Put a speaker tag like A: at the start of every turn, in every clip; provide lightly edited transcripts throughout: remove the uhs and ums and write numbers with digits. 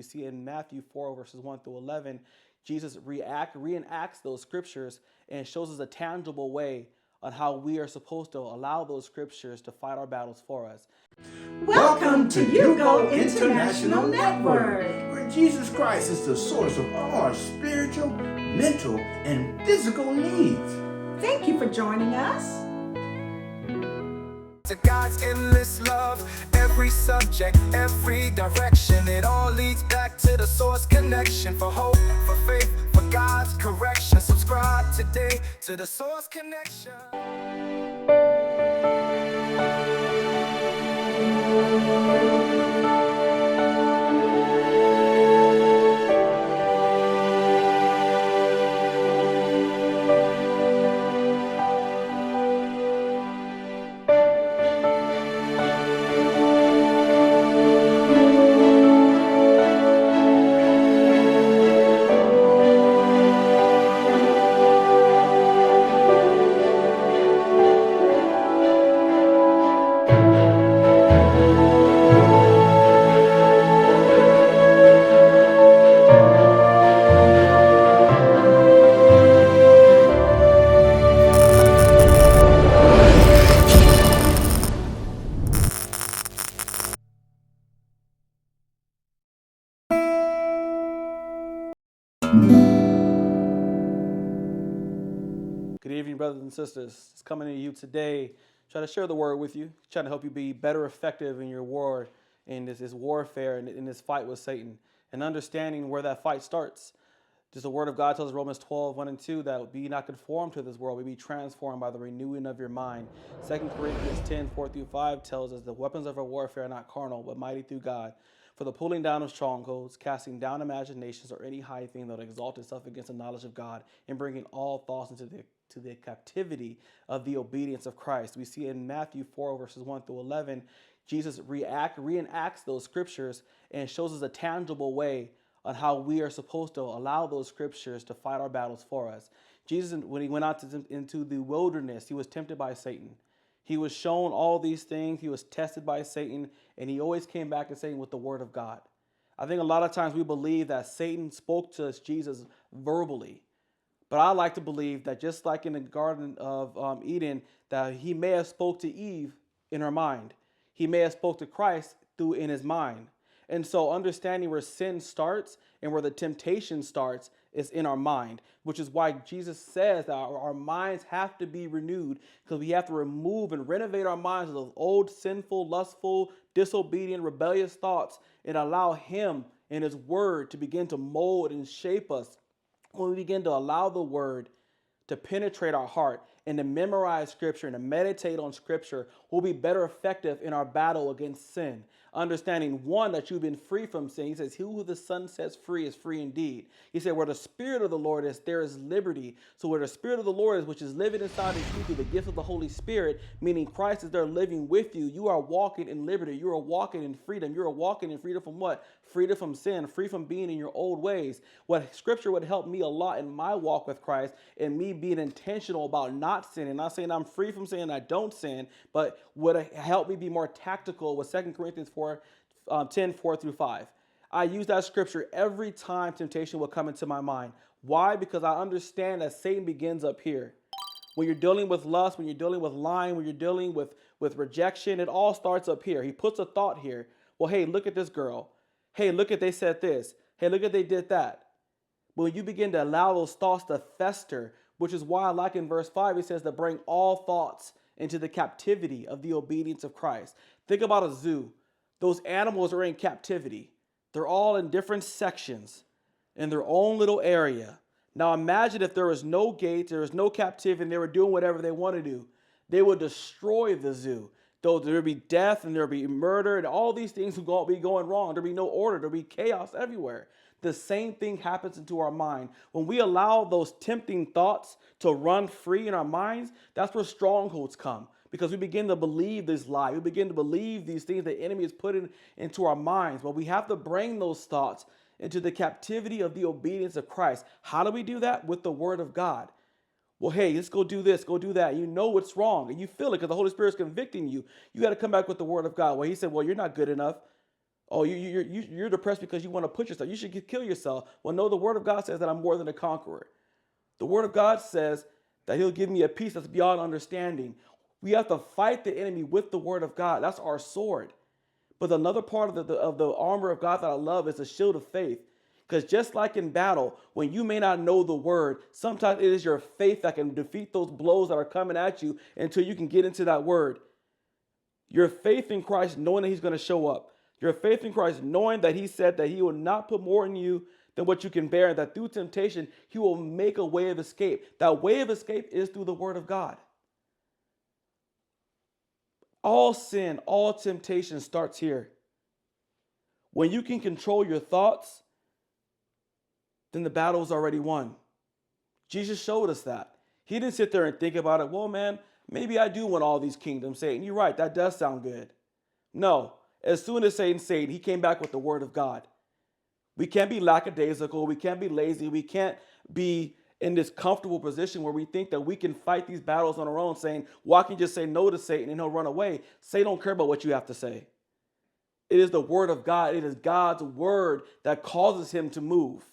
A: You see in Matthew 4, verses 1 through 11, Jesus reenacts those scriptures and shows us a tangible way on how we are supposed to allow those scriptures to fight our battles for us.
B: Welcome to Hugo International Network,
C: where Jesus Christ is the source of all our spiritual, mental, and physical needs.
B: Thank you for joining us.
D: To God's endless love, every subject, every direction, it all leads back to the source connection. For hope, for faith, for God's correction. Subscribe today to the source connection.
A: Good evening, brothers and sisters. It's coming to you today, trying to share the word with you, trying to help you be better effective in your war, in this warfare, and in this fight with Satan, and understanding where that fight starts. Just the word of God tells us Romans 12, 1 and 2, that be not conformed to this world, but be transformed by the renewing of your mind. 2 Corinthians 10, 4 through 5 tells us the weapons of our warfare are not carnal, but mighty through God. For the pulling down of strongholds, casting down imaginations, or any high thing that will exalt itself against the knowledge of God, and bringing all thoughts into the captivity of the obedience of Christ. We see in Matthew 4, verses 1 through 11, Jesus reenacts those scriptures and shows us a tangible way on how we are supposed to allow those scriptures to fight our battles for us. Jesus, when he went out into the wilderness, he was tempted by Satan. He was shown all these things. He was tested by Satan, and he always came back to Satan with the word of God. I think a lot of times we believe that Satan spoke to Jesus verbally. But I like to believe that just like in the Garden of Eden, that he may have spoke to Eve in her mind. He may have spoke to Christ in his mind. And so understanding where sin starts and where the temptation starts is in our mind, which is why Jesus says that our minds have to be renewed, because we have to remove and renovate our minds of those old, sinful, lustful, disobedient, rebellious thoughts and allow him and his word to begin to mold and shape us. When we begin to allow the word to penetrate our heart and to memorize scripture and to meditate on scripture, we'll be better effective in our battle against sin. Understanding, one, that you've been free from sin. He says, he who the Son sets free is free indeed. He said, where the Spirit of the Lord is, there is liberty. So where the Spirit of the Lord is, which is living inside of you through the gift of the Holy Spirit, meaning Christ is there living with you, you are walking in liberty. You are walking in freedom. You are walking in freedom from what? Freedom from sin, free from being in your old ways. What scripture would help me a lot in my walk with Christ and me being intentional about not sinning, not saying I'm free from sin, I don't sin, but would help me be more tactical with 2 Corinthians 10, 4 through 5. I use that scripture every time temptation will come into my mind. Why? Because I understand that Satan begins up here. When you're dealing with lust, when you're dealing with lying, when you're dealing with rejection, it all starts up here. He puts a thought here. Well, hey, look at this girl. Hey, look at they said this. Hey, look at they did that. But when you begin to allow those thoughts to fester, which is why, like in verse 5, he says to bring all thoughts into the captivity of the obedience of Christ. Think about a zoo. Those animals are in captivity. They're all in different sections in their own little area. Now imagine if there was no gates, there was no captivity, and they were doing whatever they want to do. They would destroy the zoo. Though there would be death and there would be murder and all these things would be going wrong. There would be no order. There would be chaos everywhere. The same thing happens into our mind. When we allow those tempting thoughts to run free in our minds, that's where strongholds come. Because we begin to believe this lie. We begin to believe these things the enemy is putting into our minds. But we have to bring those thoughts into the captivity of the obedience of Christ. How do we do that? With the word of God. Well, hey, let's go do this, go do that. You know what's wrong, and you feel it because the Holy Spirit is convicting you. You got to come back with the word of God. Well, he said, well, you're not good enough. Oh, you're depressed because you want to put yourself. You should kill yourself. Well, no, the Word of God says that I'm more than a conqueror. The Word of God says that He'll give me a peace that's beyond understanding. We have to fight the enemy with the Word of God. That's our sword. But another part of the armor of God that I love is the shield of faith. Because just like in battle, when you may not know the word, sometimes it is your faith that can defeat those blows that are coming at you until you can get into that word. Your faith in Christ, knowing that He's going to show up. Your faith in Christ, knowing that He said that He will not put more in you than what you can bear, and that through temptation, He will make a way of escape. That way of escape is through the Word of God. All sin, all temptation starts here. When you can control your thoughts, then the battle is already won. Jesus showed us that. He didn't sit there and think about it. Well, man, maybe I do want all these kingdoms. Satan, you're right. That does sound good. No. As soon as Satan said, he came back with the word of God. We can't be lackadaisical. We can't be lazy. We can't be in this comfortable position where we think that we can fight these battles on our own, saying, well, I can just say no to Satan and he'll run away. Satan don't care about what you have to say. It is the word of God. It is God's word that causes him to move.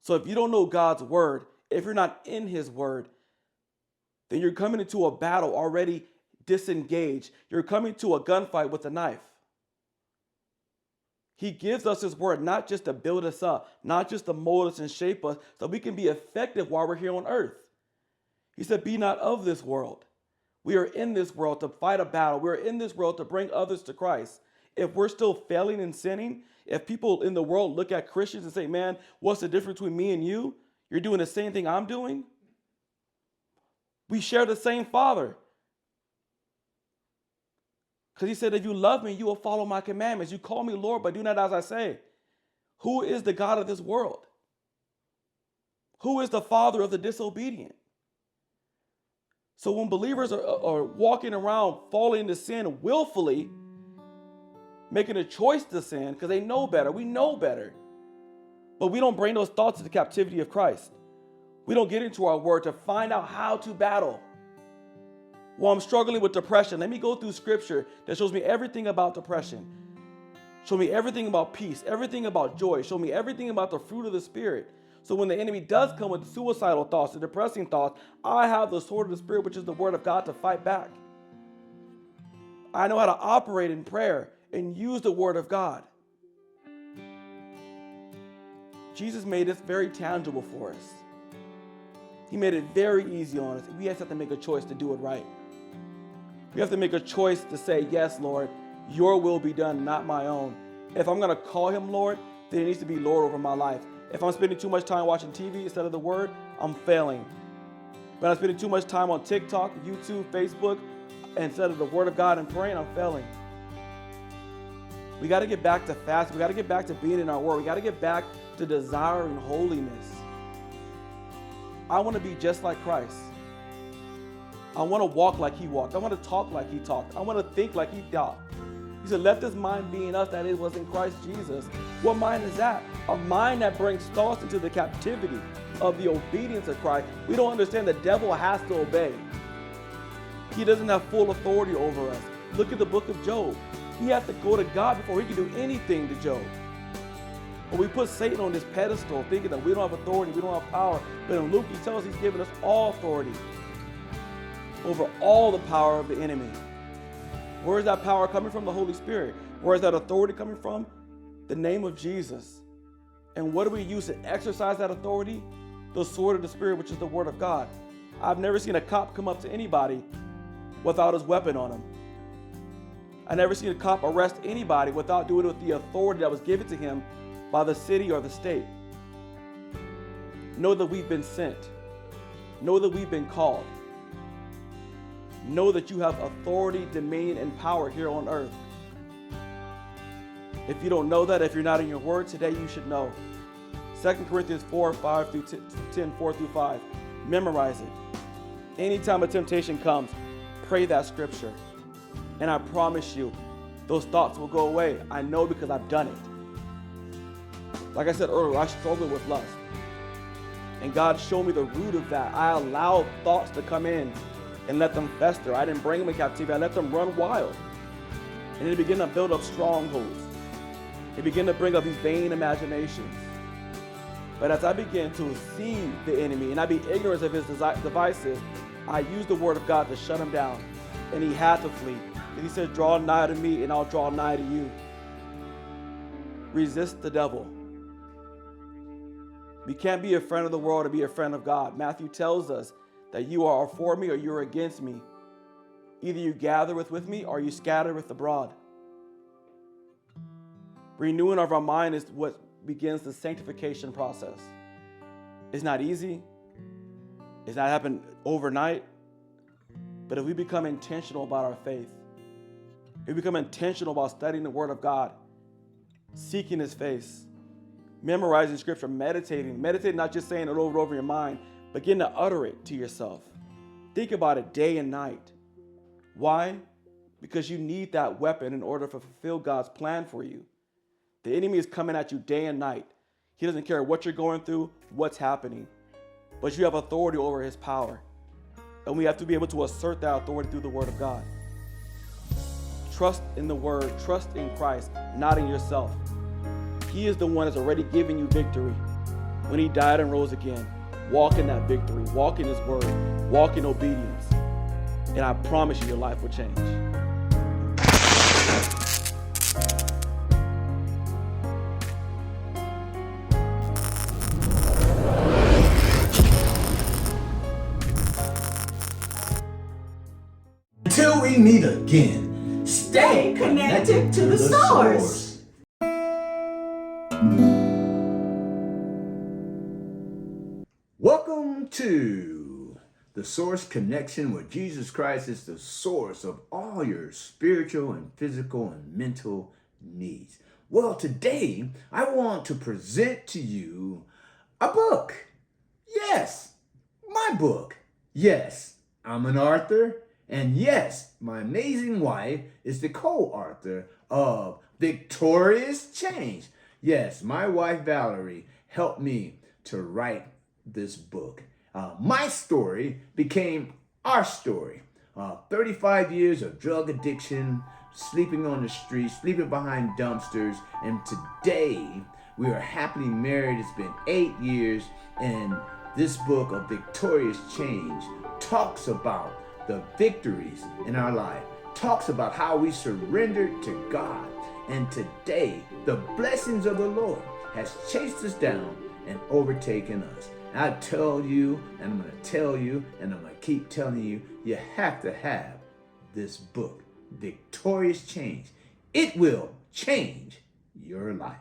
A: So if you don't know God's word, if you're not in His word, then you're coming into a battle already disengaged. You're coming to a gunfight with a knife. He gives us His word not just to build us up, not just to mold us and shape us, so we can be effective while we're here on earth. He said, be not of this world. We are in this world to fight a battle. We're in this world to bring others to Christ. If we're still failing and sinning, if people in the world look at Christians and say, man, what's the difference between me and you? You're doing the same thing I'm doing. We share the same Father. Because He said, if you love me, you will follow my commandments. You call me Lord, but do not as I say. Who is the God of this world? Who is the father of the disobedient? So when believers are walking around falling into sin willfully, making a choice to sin because they know better. We know better. But we don't bring those thoughts to the captivity of Christ. We don't get into our word to find out how to battle. Well, I'm struggling with depression. Let me go through scripture that shows me everything about depression. Show me everything about peace, everything about joy. Show me everything about the fruit of the Spirit. So when the enemy does come with suicidal thoughts, the depressing thoughts, I have the sword of the Spirit, which is the word of God, to fight back. I know how to operate in prayer and use the word of God. Jesus made this very tangible for us. He made it very easy on us. We have to make a choice to do it right. We have to make a choice to say, yes, Lord, your will be done, not my own. If I'm going to call Him Lord, then He needs to be Lord over my life. If I'm spending too much time watching TV instead of the word, I'm failing. But I'm spending too much time on TikTok, YouTube, Facebook, instead of the word of God and praying, I'm failing. We got to get back to fasting. We got to get back to being in our word. We got to get back to desiring holiness. I want to be just like Christ. I want to walk like He walked. I want to talk like He talked. I want to think like He thought. He said, let this mind be in us that it was in Christ Jesus. What mind is that? A mind that brings thoughts into the captivity of the obedience of Christ. We don't understand the devil has to obey. He doesn't have full authority over us. Look at the book of Job. He had to go to God before he could do anything to Job. But we put Satan on this pedestal thinking that we don't have authority, we don't have power. But in Luke, he tells us He's given us all authority over all the power of the enemy. Where is that power coming from? The Holy Spirit. Where is that authority coming from? The name of Jesus. And what do we use to exercise that authority? The sword of the Spirit, which is the word of God. I've never seen a cop come up to anybody without his weapon on him. I've never seen a cop arrest anybody without doing it with the authority that was given to him by the city or the state. Know that we've been sent. Know that we've been called. Know that you have authority, dominion, and power here on earth. If you don't know that, if you're not in your word today, you should know. 2 Corinthians 4, 5 through 10, 4 through 5. Memorize it. Anytime a temptation comes, pray that scripture. And I promise you, those thoughts will go away. I know because I've done it. Like I said earlier, I struggle with lust. And God showed me the root of that. I allowed thoughts to come in and let them fester. I didn't bring them in captivity. I let them run wild. And they begin to build up strongholds. They begin to bring up these vain imaginations. But as I begin to see the enemy and I be ignorant of his devices, I use the word of God to shut him down. And he had to flee. And he said, draw nigh to me and I'll draw nigh to you. Resist the devil. We can't be a friend of the world and be a friend of God. Matthew tells us that you are for me or you're against me. Either you gather with me or you scatter with abroad. Renewing of our mind is what begins the sanctification process. It's not easy. It's not happening overnight. But if we become intentional about our faith, if we become intentional about studying the Word of God, seeking His face, memorizing Scripture, meditating not just saying it over and over in your mind, but getting to utter it to yourself. Think about it day and night. Why? Because you need that weapon in order to fulfill God's plan for you. The enemy is coming at you day and night. He doesn't care what you're going through, what's happening, but you have authority over his power. And we have to be able to assert that authority through the Word of God. Trust in the Word, trust in Christ, not in yourself. He is the one that's already given you victory. When he died and rose again, walk in that victory, walk in his word, walk in obedience. And I promise you, your life will change.
C: Until we meet again,
B: Stay connected to the source.
C: Welcome to the Source Connection, where Jesus Christ is the source of all your spiritual and physical and mental needs. Well, today I want to present to you a book. Yes, my book. Yes, I'm an author. And yes, my amazing wife is the co-author of Victorious Change. Yes, my wife Valerie helped me to write this book. My story became our story. 35 years of drug addiction, sleeping on the streets, sleeping behind dumpsters, and today we are happily married. It's been 8 years, and this book of Victorious Change talks about the victories in our life, talks about how we surrendered to God, and today the blessings of the Lord has chased us down and overtaken us. I tell you, and I'm going to tell you, and I'm going to keep telling you, you have to have this book, Victorious Change. It will change your life.